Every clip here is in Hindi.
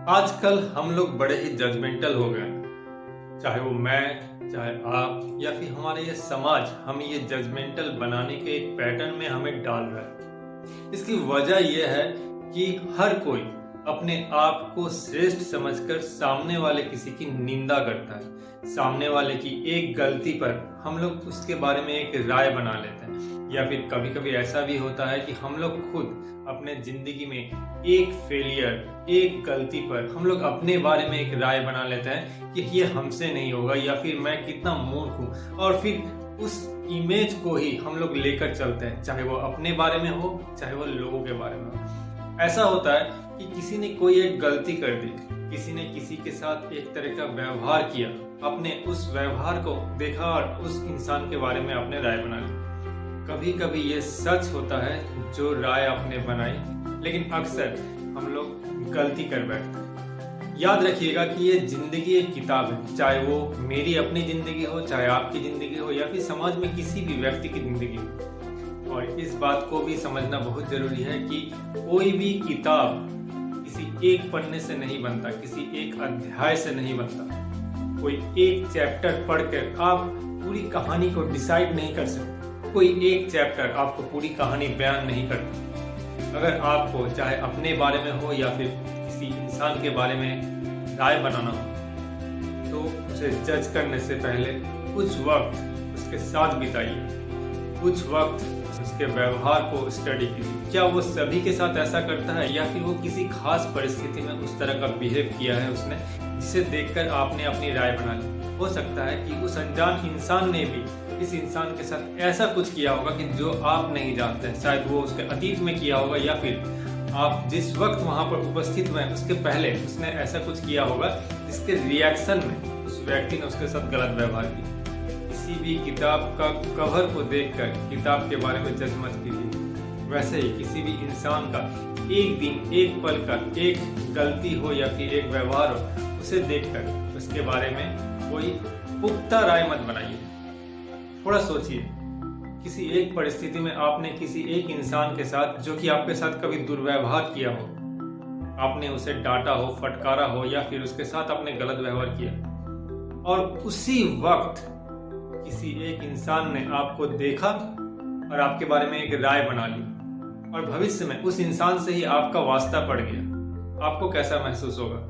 आजकल हम लोग बड़े ही जजमेंटल हो गए हैं। चाहे वो मैं, चाहे आप या फिर हमारा ये समाज हमें ये जजमेंटल बनाने के एक पैटर्न में हमें डाल रहा है। इसकी वजह यह है कि हर कोई अपने आप को श्रेष्ठ समझकर सामने वाले किसी की निंदा करता है। सामने वाले की एक गलती पर हम लोग उसके बारे में एक राय बना लेते हैं, या फिर कभी कभी ऐसा भी होता है कि हम लोग खुद अपने जिंदगी में एक फेलियर, एक गलती पर हम लोग अपने बारे में एक राय बना लेते हैं कि ये हमसे नहीं होगा, या फिर मैं कितना मूर्ख हूँ, और फिर उस इमेज को ही हम लोग लेकर चलते हैं, चाहे वो अपने बारे में हो, चाहे वो लोगों के बारे में हो। ऐसा होता है कि किसी ने कोई एक गलती कर दी, किसी ने किसी के साथ एक तरह का व्यवहार किया, अपने उस व्यवहार को देखा और उस इंसान के बारे में अपने राय बना ली। कभी कभी ये सच होता है जो राय आपने बनाई, लेकिन अक्सर हम लोग गलती कर बैठते हैं। याद रखिएगा कि ये जिंदगी एक किताब है, चाहे वो मेरी अपनी जिंदगी हो, चाहे आपकी जिंदगी हो, या फिर समाज में किसी भी व्यक्ति की जिंदगी हो। और इस बात को भी समझना बहुत जरूरी है कि कोई भी किताब किसी एक पन्ने से नहीं बनता, किसी एक अध्याय से नहीं बनता। कोई एक चैप्टर पढ़कर आप पूरी कहानी को डिसाइड नहीं कर सकते। कोई एक चैप्टर आपको पूरी कहानी बयान नहीं करता। अगर आपको चाहे अपने बारे में हो या फिर किसी इंसान के बारे में राय बनाना हो, तो उसे जज करने से पहले कुछ वक्त उसके साथ बिताइए, कुछ वक्त उसके व्यवहार को स्टडी कीजिए। क्या वो सभी के साथ ऐसा करता है, या फिर वो किसी खास परिस्थिति में उस तरह का बिहेव किया है उसने, जिसे देखकर आपने अपनी राय बना ली। हो सकता है कि उस अनजान इंसान ने भी इस इंसान के साथ ऐसा कुछ किया होगा कि जो आप नहीं जानते। शायद वो उसके अतीत में किया होगा, या फिर आप जिस वक्त वहां पर उपस्थित हुए उसके पहले उसने ऐसा कुछ किया होगा जिसके रिएक्शन में उस व्यक्ति ने उसके साथ गलत व्यवहार किया। किसी भी किताब का कवर को देखकर किताब के बारे में जज मत कीजिए। वैसे ही किसी भी इंसान का एक दिन, एक पल का एक गलती हो या फिर एक व्यवहार हो, उसे देखकर उसके बारे में कोई पुख्ता राय मत बनाइए। थोड़ा सोचिए, किसी एक परिस्थिति में आपने किसी एक इंसान के साथ, जो कि आपके साथ कभी दुर्व्यवहार किया हो, आपने उसे डांटा हो, फटकारा हो, या फिर उसके साथ आपने गलत व्यवहार किया, और उसी वक्त किसी एक इंसान ने आपको देखा और आपके बारे में एक राय बना ली, और भविष्य में उस इंसान से ही आपका वास्ता पड़ गया। आपको कैसा महसूस होगा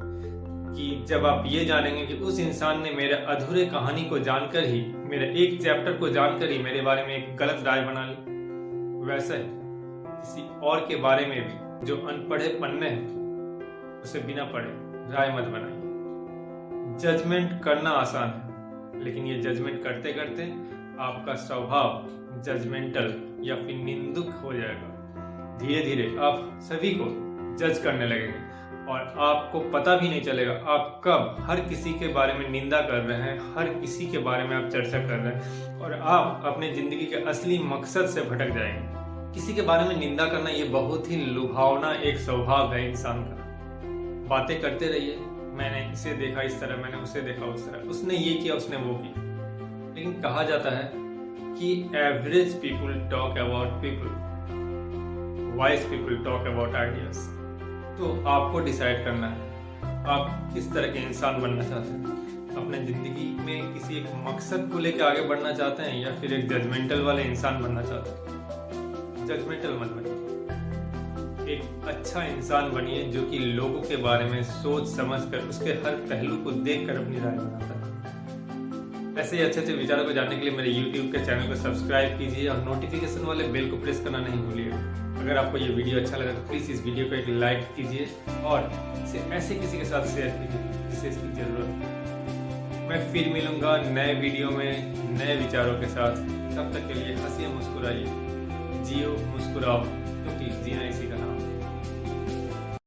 कि जब आप ये जानेंगे कि उस इंसान ने मेरे अधूरे कहानी को जानकर ही, मेरे एक चैप्टर को जानकर ही मेरे बारे में एक गलत राय बना ली। वैसे किसी और के बारे में भी जो अनपढ़े पन्ने हैं, उसे बिना पढ़े राय मत बनाइए। जजमेंट करना आसान है, लेकिन ये जजमेंट करते करते आपका स्वभाव जजमेंटल या फिर निंदुक हो जाएगा। धीरे धीरे आप सभी को जज करने लगेंगे और आपको पता भी नहीं चलेगा आप कब हर किसी के बारे में निंदा कर रहे हैं, हर किसी के बारे में आप चर्चा कर रहे हैं, और आप अपने जिंदगी के असली मकसद से भटक जाएंगे। किसी के बारे में निंदा करना ये बहुत ही लुभावना एक स्वभाव है इंसान का। बातें करते रहिए, मैंने इसे देखा इस तरह, मैंने उसे देखा उस तरह, उसने ये किया, उसने वो किया। लेकिन कहा जाता है कि average people talk about people, wise people talk about ideas. तो आपको डिसाइड करना है आप किस तरह के इंसान बनना चाहते हैं। अपने जिंदगी में किसी एक मकसद को लेकर आगे बढ़ना चाहते हैं, या फिर एक जजमेंटल वाले इंसान बनना चाहते हैं। जजमेंटल मत बनिए, एक अच्छा इंसान बनिए जो कि लोगों के बारे में सोच समझ कर उसके हर पहलू को देख कर अपनी राय बनाता है। ऐसे ही अच्छे अच्छे विचारों को जानने के लिए मेरे YouTube के चैनल को सब्सक्राइब कीजिए और नोटिफिकेशन वाले बेल को प्रेस करना नहीं भूलिएगा। अगर आपको ये वीडियो अच्छा लगा तो प्लीज़ इस वीडियो को एक लाइक कीजिए और इसे ऐसे किसी के साथ शेयर कीजिए जिसे इसकी ज़रूरत है। मैं फिर मिलूंगा नए वीडियो में नए विचारों के साथ। तब तक के लिए हंसिए, मुस्कुराइए, जियो, मुस्कुराओ, क्योंकि जीना इसी का नाम है।